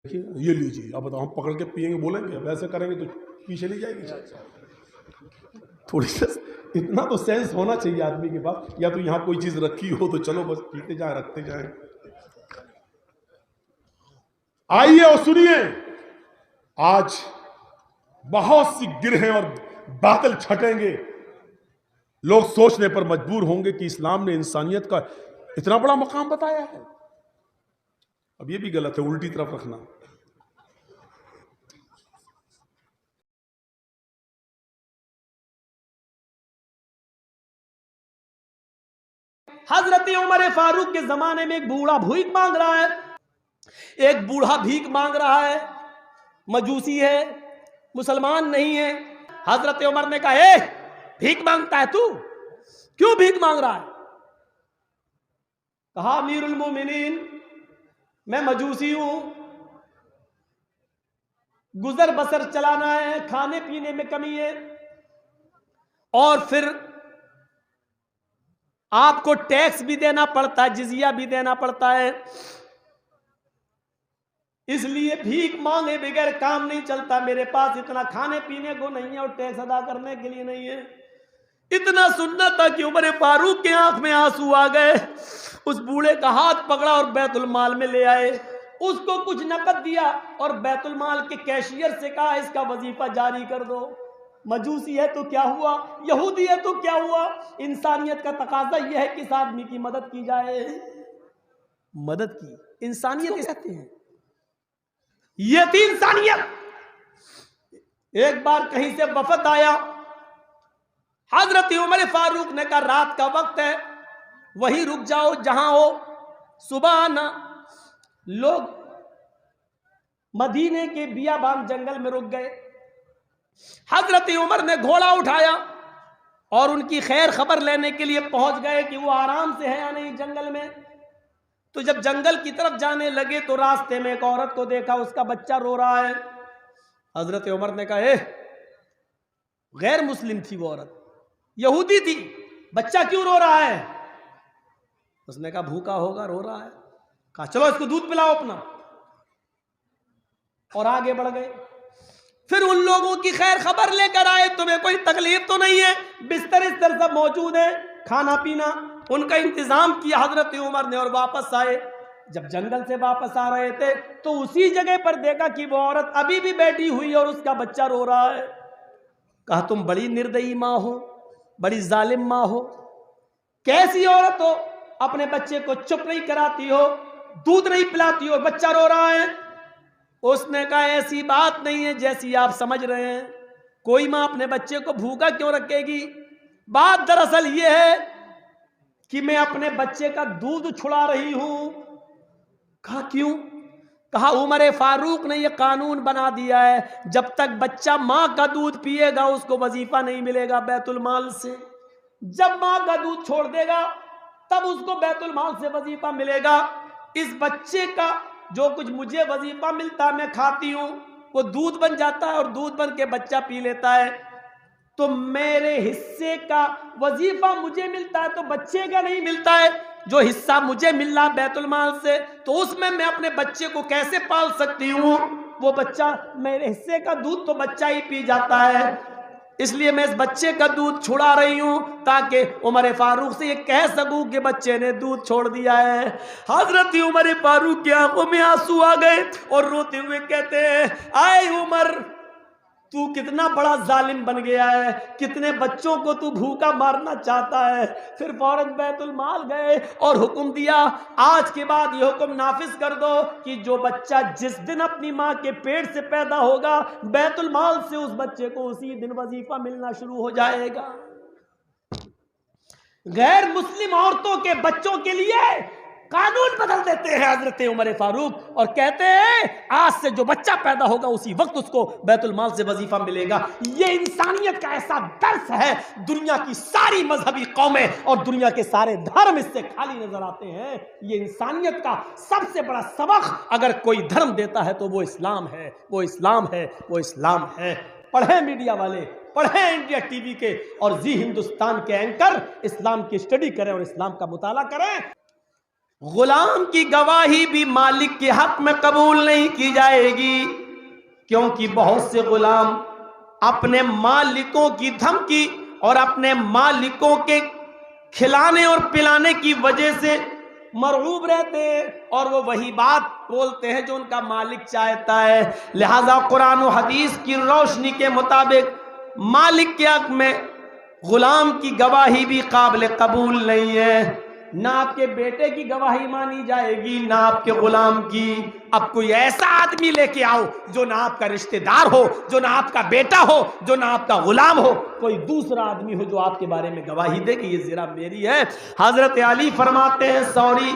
देखिए ये लीजिए, अब बताओ हम पकड़ के पिएंगे बोलेंगे, अब ऐसे करेंगे तो पीछे नहीं जाएगी। थोड़ी सा इतना तो सेंस होना चाहिए आदमी के पास, या तो यहाँ कोई चीज रखी हो तो चलो बस पीते जाए रखते जाए। आइए और सुनिए, आज बहुत सी गिरहें और बादल छटेंगे, लोग सोचने पर मजबूर होंगे कि इस्लाम ने इंसानियत का इतना बड़ा मकाम बताया है। अब ये भी गलत है, उल्टी तरफ रखना। हजरत उमर फारूक के जमाने में एक बूढ़ा भीख मांग रहा है, एक बूढ़ा भीख मांग रहा है, मजूसी है, मुसलमान नहीं है। हजरत उमर ने कहा, ए भीख मांगता है तू, क्यों भीख मांग रहा है? कहा, अमीरुल मोमिनीन, मैं मजूसी हूं, गुजर बसर चलाना है, खाने पीने में कमी है, और फिर आपको टैक्स भी देना पड़ता है, जिजिया भी देना पड़ता है, इसलिए भीख मांगे बगैर काम नहीं चलता। मेरे पास इतना खाने पीने को नहीं है और टैक्स अदा करने के लिए नहीं है। इतना सुनना था कि उमर फारूक के आंख में आंसू आ गए। उस बूढ़े का हाथ पकड़ा और बैतुल माल में ले आए, उसको कुछ नकद दिया और बैतुल माल के कैशियर से कहा, इसका वजीफा जारी कर दो। मजूसी है तो क्या हुआ, यहूदी है तो क्या हुआ, इंसानियत का तकाजा यह है कि इस आदमी की मदद की जाए। मदद की इंसानियत कहते हैं, ये थी इंसानियत। एक बार कहीं से वफद आया, हजरत उमर फारूक ने कहा, रात का वक्त है, वहीं रुक जाओ जहां हो, सुबह आना। लोग मदीने के बियाबान जंगल में रुक गए। हजरत उमर ने घोड़ा उठाया और उनकी खैर खबर लेने के लिए पहुंच गए कि वो आराम से है या नहीं जंगल में। तो जब जंगल की तरफ जाने लगे तो रास्ते में एक औरत को देखा, उसका बच्चा रो रहा है। हजरत उमर ने कहा, गैर मुस्लिम थी वो औरत, यहूदी थी, बच्चा क्यों रो रहा है? उसने कहा, भूखा होगा, रो रहा है। कहा, चलो इसको दूध पिलाओ अपना, और आगे बढ़ गए। फिर उन लोगों की खैर खबर लेकर आए, तुम्हें कोई तकलीफ तो नहीं है, बिस्तर इस तरह सब मौजूद है, खाना पीना उनका इंतजाम किया हजरत उमर ने, और वापस आए। जब जंगल से वापस आ रहे थे तो उसी जगह पर देखा कि वो औरत अभी भी बैठी हुई और उसका बच्चा रो रहा है। कहा, तुम बड़ी निर्दयी माँ हो, बड़ी जालिम माँ हो, कैसी औरत हो, अपने बच्चे को चुप नहीं कराती हो, दूध नहीं पिलाती हो, बच्चा रो रहा है। उसने कहा, ऐसी बात नहीं है जैसी आप समझ रहे हैं, कोई माँ अपने बच्चे को भूखा क्यों रखेगी? बात दरअसल ये है कि मैं अपने बच्चे का दूध छुड़ा रही हूं। कहा, क्यों? कहा, उमर फारूक ने यह कानून बना दिया है, जब तक बच्चा माँ का दूध पिएगा उसको वजीफा नहीं मिलेगा बैतुल माल से। जब माँ का दूध छोड़ देगा तब उसको बैतुल माल से वजीफा मिलेगा। इस बच्चे का जो कुछ मुझे वजीफा मिलता है मैं खाती हूं, वो दूध बन जाता है और दूध बन के बच्चा पी लेता है। तो मेरे हिस्से का वजीफा मुझे मिलता है तो बच्चे का नहीं मिलता है। जो हिस्सा मुझे मिल रहा बैतुल माल से, तो उसमें मैं अपने बच्चे को कैसे पाल सकती हूँ? वो बच्चा, मेरे हिस्से का दूध तो बच्चा ही पी जाता है, इसलिए मैं इस बच्चे का दूध छुड़ा रही हूं ताकि उमर फारूक से ये कह सकूं कि बच्चे ने दूध छोड़ दिया है। हजरत उमर फारूक की आंखों में आंसू आ गए और रोते हुए कहते हैं, आए उमर, तू कितना बड़ा जालिम बन गया है, कितने बच्चों को तू भूखा मारना चाहता है। फिर फौरन बैतुल माल गए और हुक्म दिया, आज के बाद ये हुक्म नाफिज कर दो कि जो बच्चा जिस दिन अपनी माँ के पेट से पैदा होगा, बैतुल माल से उस बच्चे को उसी दिन वजीफा मिलना शुरू हो जाएगा। गैर मुस्लिम औरतों के बच्चों के लिए कानून बदल देते हैं हजरत उमर फारूक, और कहते हैं आज से जो बच्चा पैदा होगा उसी वक्त उसको बैतुल माल से वजीफा मिलेगा। ये इंसानियत का ऐसा दर्स है, दुनिया की सारी मजहबी कौमें और दुनिया के सारे धर्म इससे खाली नजर आते हैं। ये इंसानियत का सबसे बड़ा सबक अगर कोई धर्म देता है तो वो इस्लाम है, वो इस्लाम है, वो इस्लाम है। पढ़े मीडिया वाले, पढ़े इंडिया टीवी के और जी हिंदुस्तान के एंकर, इस्लाम की स्टडी करें और इस्लाम का मुताला करें। गुलाम की गवाही भी मालिक के हक में कबूल नहीं की जाएगी, क्योंकि बहुत से गुलाम अपने मालिकों की धमकी और अपने मालिकों के खिलाने और पिलाने की वजह से मरऊब रहते हैं और वो वही बात बोलते हैं जो उनका मालिक चाहता है। लिहाजा कुरान और हदीस की रोशनी के मुताबिक मालिक के हक में गुलाम की गवाही भी काबिल कबूल नहीं है। ना आपके बेटे की गवाही मानी जाएगी, ना आपके गुलाम की। अब कोई ऐसा आदमी लेके आओ जो ना आपका रिश्तेदार हो, जो ना आपका बेटा हो, जो ना आपका गुलाम हो, कोई दूसरा आदमी हो जो आपके बारे में गवाही दे कि ये ज़रा मेरी है। हजरत अली फरमाते हैं, सॉरी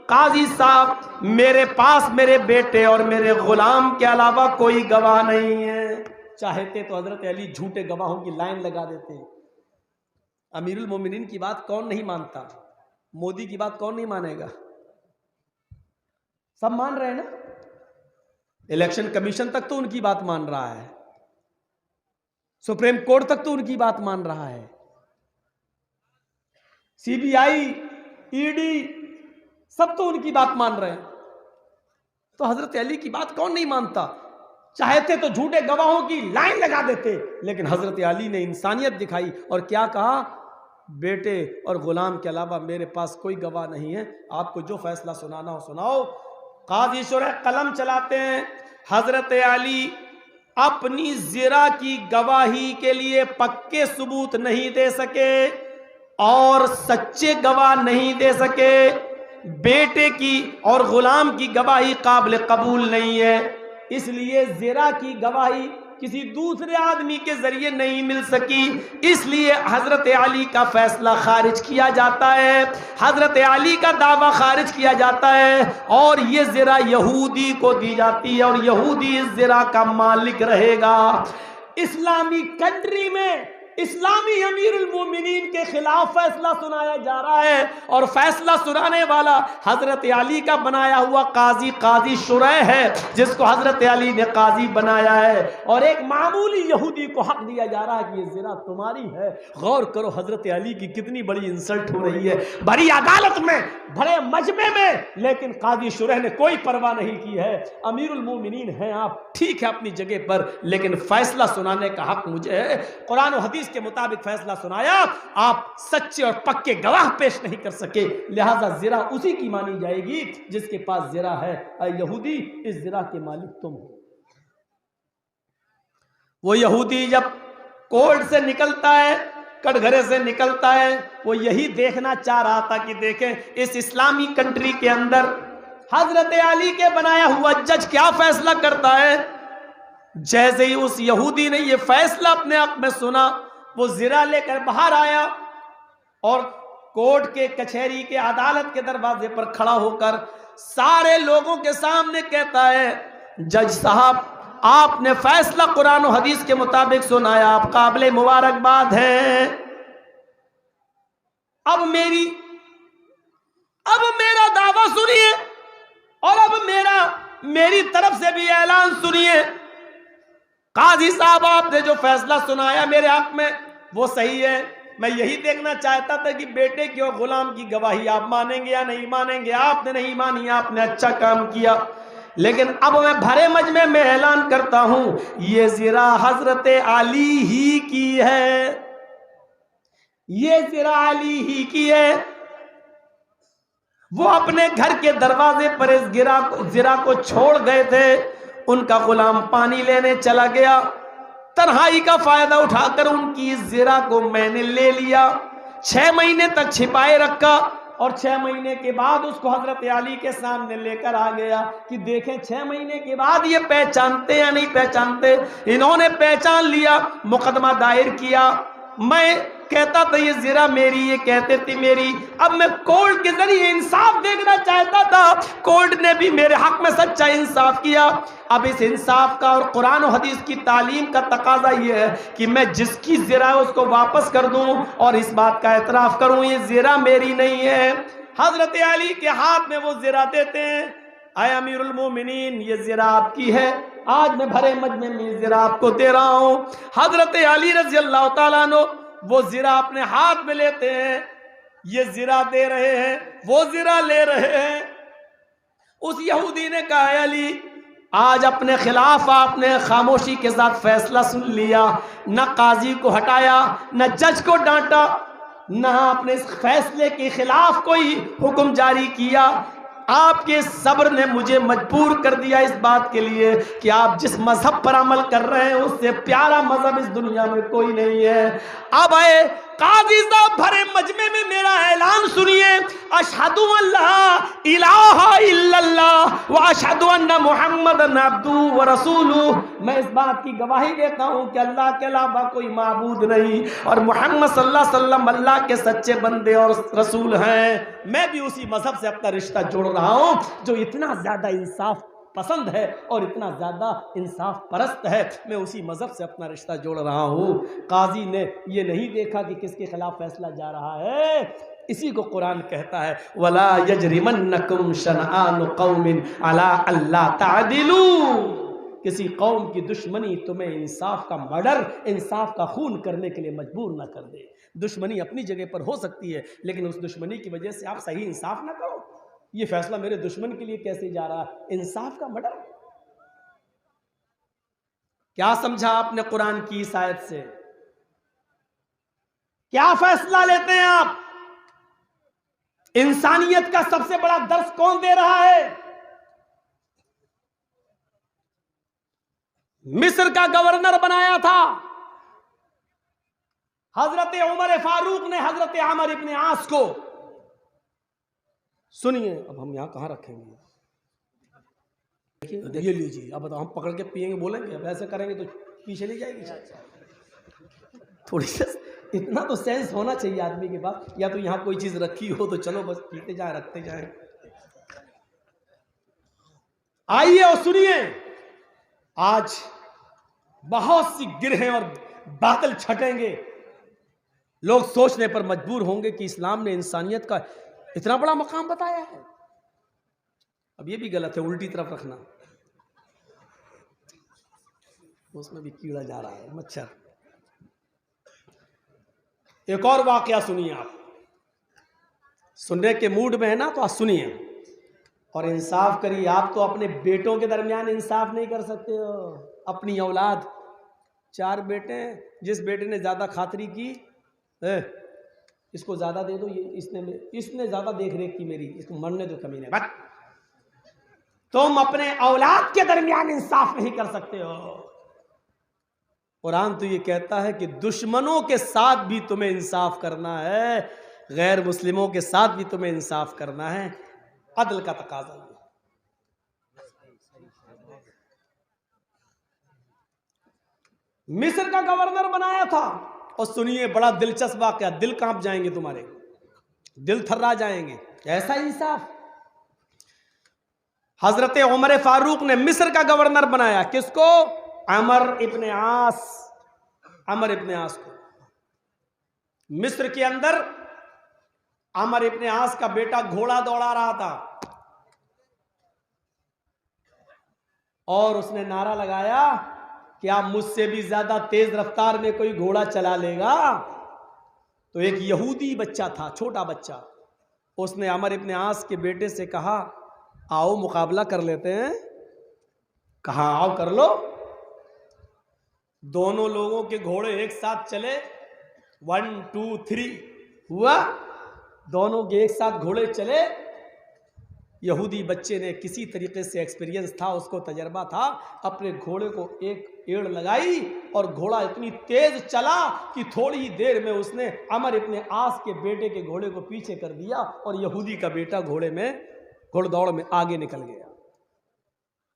काजी साहब, मेरे पास मेरे बेटे और मेरे गुलाम के अलावा कोई गवाह नहीं है। चाहते तो हजरत अली झूठे गवाहों की लाइन लगा देते। अमीरुल मोमिनीन की बात कौन नहीं मानता? मोदी की बात कौन नहीं मानेगा? सब मान रहे हैं ना। इलेक्शन कमीशन तक तो उनकी बात मान रहा है, सुप्रीम कोर्ट तक तो उनकी बात मान रहा है, सीबीआई, ईडी सब तो उनकी बात मान रहे हैं। तो हजरत अली की बात कौन नहीं मानता? चाहते तो झूठे गवाहों की लाइन लगा देते, लेकिन हजरत अली ने इंसानियत दिखाई और क्या कहा, बेटे और गुलाम के अलावा मेरे पास कोई गवाह नहीं है, आपको जो फैसला सुनाना हो सुनाओ। काजी शुरह कलम चलाते हैं। हजरत अली अपनी ज़िरा की गवाही के लिए पक्के सबूत नहीं दे सके और सच्चे गवाह नहीं दे सके। बेटे की और गुलाम की गवाही काबिल कबूल नहीं है, इसलिए ज़िरा की गवाही किसी दूसरे आदमी के जरिए नहीं मिल सकी, इसलिए हजरत अली का फैसला खारिज किया जाता है, हजरत अली का दावा खारिज किया जाता है और ये ज़िरा यहूदी को दी जाती है और यहूदी इस ज़िरा का मालिक रहेगा। इस्लामी कंट्री में इस्लामी अमीरुल मोमिनीन के खिलाफ फैसला सुनाया जा रहा है और फैसला सुनाने वाला हजरत अली का बनाया हुआ काजी, काजी शुरह है, जिसको हजरत अली ने काजी बनाया है, और एक मामूली यहूदी को हक दिया जा रहा है कि ये ज़िरा तुम्हारी है। गौर करो हजरत अली की कितनी बड़ी इंसल्ट हो रही है, बड़ी अदालत में, बड़े मजमे में, लेकिन काजी शुरह ने कोई परवाह नहीं की है। अमीरुल मोमिनीन हैं आप, ठीक है अपनी जगह पर, लेकिन फैसला सुनाने का हक मुझे है। कुरान और हदीस के मुताबिक फैसला सुनाया, आप सच्चे और पक्के गवाह पेश नहीं कर सके, लिहाजा ज़िरा उसी की मानी जाएगी जिसके पास ज़िरा है। यहूदी, इस ज़िरा के मालिक तुम हो। वो यहूदी जब कोर्ट से निकलता है, कटघरे से निकलता है, वो यही देखना चाह रहा था कि देखें इस इस्लामी कंट्री के अंदर हजरत अली के बनाया हुआ जज क्या फैसला करता है। जैसे ही उस यहूदी ने यह फैसला अपने हक में सुना, वो ज़िरा लेकर बाहर आया और कोर्ट के कचहरी के अदालत के दरवाजे पर खड़ा होकर सारे लोगों के सामने कहता है, जज साहब आपने फैसला कुरान और हदीस के मुताबिक सुनाया, आप काबिल मुबारकबाद हैं। अब मेरा दावा सुनिए और अब मेरी तरफ से भी ऐलान सुनिए। काजी साहब आपने जो फैसला सुनाया मेरे हक में वो सही है। मैं यही देखना चाहता था कि बेटे की और गुलाम की गवाही आप मानेंगे या नहीं मानेंगे। आपने नहीं मानी, आपने अच्छा काम किया, लेकिन अब मैं भरे मजमे में ऐलान करता हूं ये ज़िरा हजरत अली ही की है, ये ज़िरा अली ही की है। वो अपने घर के दरवाजे पर इस ज़िरा को छोड़ गए थे, उनका गुलाम पानी लेने चला गया, तन्हाई का फायदा उठाकर उनकी इस ज़िरा को मैंने ले लिया, 6 महीने तक छिपाए रखा और 6 महीने के बाद उसको हजरत अली के सामने लेकर आ गया कि देखें 6 महीने के बाद ये पहचानते या नहीं पहचानते। इन्होंने पहचान लिया, मुकदमा दायर किया। मैं कहता था ये ज़िरा मेरी, ये कहते थे मेरी। अब मैं कोर्ट के जरिए इंसाफ देखना चाहता था, कोर्ट ने भी मेरे हक में सच्चा इंसाफ किया। अब इस इंसाफ का और कुरान और हदीस की तालीम का तकाजा ये है कि मैं जिसकी ज़िरा है उसको वापस कर दूं और इस बात का एतराफ़ करूं ये ज़िरा मेरी नहीं है। हजरत अली के हाथ में वो ज़िरा देते हैं, आए अमीरुल मोमिनीन ये ज़िरा आपकी है, आज मैं भरे मजमे में ज़िरा आपको दे रहा हूँ। हजरत अली रज़ी अल्लाह ताला अन्हु वो ज़िरा अपने हाथ में लेते हैं ये जिरा दे रहे हैं, वो जिरा ले रहे हैं। उस यहूदी ने कहा, अली आज अपने खिलाफ आपने खामोशी के साथ फैसला सुन लिया, न काजी को हटाया, न जज को डांटा, न आपने इस फैसले के खिलाफ कोई हुक्म जारी किया। आपके सब्र ने मुझे मजबूर कर दिया इस बात के लिए कि आप जिस मजहब पर अमल कर रहे हैं उससे प्यारा मजहब इस दुनिया में कोई नहीं है। अब आए काजी साहब भरे मजमे में मेरा ऐलान सुनिए, अशहदु अल्ला इलाहा इल्लल्लाह व अशहदु अन्ना मुहम्मदन अब्दुहु व रसूलुहु। मैं इस बात की गवाही देता हूँ कि अल्लाह के अलावा कोई माबूद नहीं और मोहम्मद सल्लल्लाहु अलैहि वसल्लम अल्लाह के सच्चे बंदे और रसूल हैं। मैं भी उसी मजहब से अपना रिश्ता जोड़ रहा हूँ जो इतना ज्यादा इंसाफ पसंद है और इतना ज्यादा इंसाफ परस्त है। मैं उसी मजहब से अपना रिश्ता जोड़ रहा हूँ। काजी ने ये नहीं देखा कि किसके खिलाफ फैसला जा रहा है। इसी को कुरान कहता है, वला यजरिमन्नकुम शनआनु कौमिन अला अल्ला तादिलू। किसी कौम की दुश्मनी तुम्हें इंसाफ का मर्डर, इंसाफ का खून करने के लिए मजबूर ना कर दे। दुश्मनी अपनी जगह पर हो सकती है, लेकिन उस दुश्मनी की वजह से आप सही इंसाफ ना करो। ये फैसला मेरे दुश्मन के लिए कैसे जा रहा है, इंसाफ का मर्डर। क्या समझा आपने कुरान की इस आयत से? क्या फैसला लेते हैं आप? इंसानियत का सबसे बड़ा दर्स कौन दे रहा है? मिस्र का गवर्नर बनाया था हजरत उमर फारूक ने हजरत आमर इब्न आस को। सुनिए, अब हम यहां कहां रखेंगे, देखिए, ये लीजिए, अब बताओ हम पकड़ के पिएंगे बोलेंगे? अब ऐसे करेंगे तो पीछे ले जाएगी। थोड़ी सा इतना तो सेंस होना चाहिए आदमी के पास। या तो यहां कोई चीज रखी हो तो चलो बस पीते जाए, रखते जाए। आइए और सुनिए, आज बहुत सी गिरहें और बादल छटेंगे। लोग सोचने पर मजबूर होंगे कि इस्लाम ने इंसानियत का इतना बड़ा मकाम बताया है। अब ये भी गलत है, उल्टी तरफ रखना। उसमें भी कीड़ा जा रहा है, मच्छर। एक और वाकया सुनिए आप। सुनने के मूड में है ना, तो आप सुनिए और इंसाफ करिए। आप तो अपने बेटों के दरमियान इंसाफ नहीं कर सकते हो। अपनी औलाद, 4 बेटे, जिस बेटे ने ज्यादा खातरी की, इसको ज्यादा दे दो, ये इसने ज्यादा देख रेख की मेरी, इसको मरने दो कमीने। बस तुम अपने औलाद के दरमियान इंसाफ नहीं कर सकते हो। कुरान तो ये कहता है कि दुश्मनों के साथ भी तुम्हें इंसाफ करना है, गैर मुस्लिमों के साथ भी तुम्हें इंसाफ करना है। अदल का तकाजा है। मिस्र का गवर्नर बनाया था। और सुनिए, बड़ा दिलचस्प वाकया, दिल कांप जाएंगे तुम्हारे, दिल थर्रा जाएंगे। ऐसा इंसाफ हजरत उमर फारूक ने मिस्र का गवर्नर बनाया। किसको? अमर इब्न आस। अमर इब्न आस को। मिस्र के अंदर अमर इब्न आस का बेटा घोड़ा दौड़ा रहा था और उसने नारा लगाया कि आप मुझसे भी ज्यादा तेज रफ्तार में कोई घोड़ा चला लेगा। तो एक यहूदी बच्चा था, छोटा बच्चा, उसने अमर इब्न आस के बेटे से कहा, आओ मुकाबला कर लेते हैं। कहा आओ कर लो। दोनों लोगों के घोड़े एक साथ चले, 1 2 3 हुआ। दोनों के एक साथ घोड़े चले। यहूदी बच्चे ने किसी तरीके से एक्सपीरियंस था, उसको तजर्बा था, अपने घोड़े को एक एड़ लगाई और घोड़ा इतनी तेज चला कि थोड़ी ही देर में उसने अमर इब्न आस के बेटे के घोड़े को पीछे कर दिया और यहूदी का बेटा घोड़दौड़ में आगे निकल गया।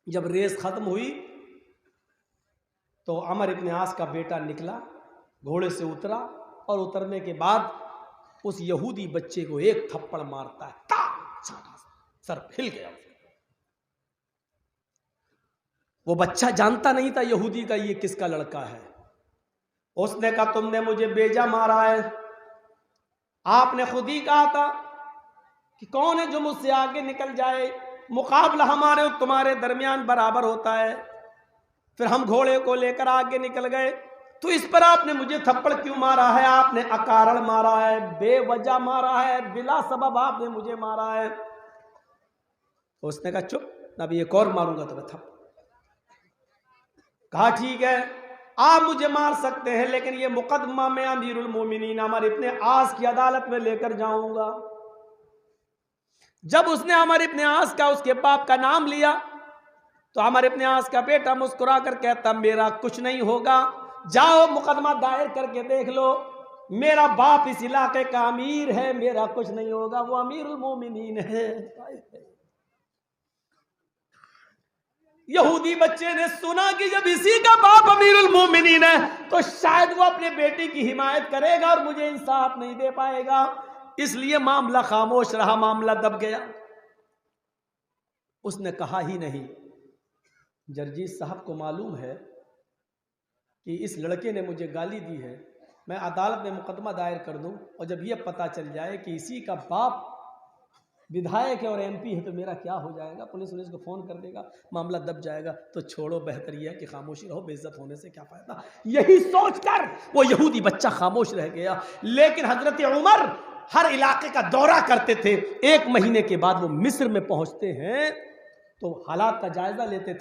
जब रेस खत्म हुई तो अमर इब्न आस का बेटा निकला, घोड़े से उतरा और उतरने के बाद उस यहूदी बच्चे को एक थप्पड़ मारता है, सर हिल गया। वो बच्चा जानता नहीं था यहूदी का ये किसका लड़का है। उसने कहा, तुमने मुझे बेजा मारा है। आपने खुद ही कहा था कि कौन है जो मुझसे आगे निकल जाए, मुकाबला हमारे और तुम्हारे दरमियान बराबर होता है। फिर हम घोड़े को लेकर आगे निकल गए तो इस पर आपने मुझे थप्पड़ क्यों मारा है? आपने अकारण मारा है, बेवजह मारा है, बिला सबब आपने मुझे मारा है। तो उसने कहा चुप, अभी एक और मारूंगा तो मैं थप्पड़। कहा ठीक है, आप मुझे मार सकते हैं, लेकिन ये मुकदमा मैं अमीरुल मोमिनीन अमर इब्ने आस की अदालत में लेकर जाऊंगा। जब उसने अमर इब्ने आस का, उसके बाप का नाम लिया, तो अमर इब्ने आस का बेटा मुस्कुरा कर कहता मेरा कुछ नहीं होगा, जाओ मुकदमा दायर करके देख लो, मेरा बाप इस इलाके का अमीर है, मेरा कुछ नहीं होगा, वो अमीरुल मोमिनीन है। यहूदी बच्चे ने सुना कि जब इसी का बाप अमीरुल मोमिनीन है तो शायद वो अपने बेटे की हिमायत करेगा और मुझे इंसाफ नहीं दे पाएगा, इसलिए मामला खामोश रहा, मामला दब गया। उसने कहा ही नहीं। जर्जीस साहब को मालूम है कि इस लड़के ने मुझे गाली दी है, मैं अदालत में मुकदमा दायर कर दूं, और जब यह पता चल जाए कि इसी का बाप विधायक है और एमपी है तो मेरा क्या हो जाएगा, पुलिस को फ़ोन कर देगा, मामला दब जाएगा। तो छोड़ो, बेहतर यह है कि खामोशी रहो, बेइज्जत होने से क्या फ़ायदा। यही सोचकर वो यहूदी बच्चा खामोश रह गया। लेकिन हजरत उमर हर इलाके का दौरा करते थे। 1 महीने के बाद वो मिस्र में पहुंचते हैं तो हालात का जायजा लेते थे।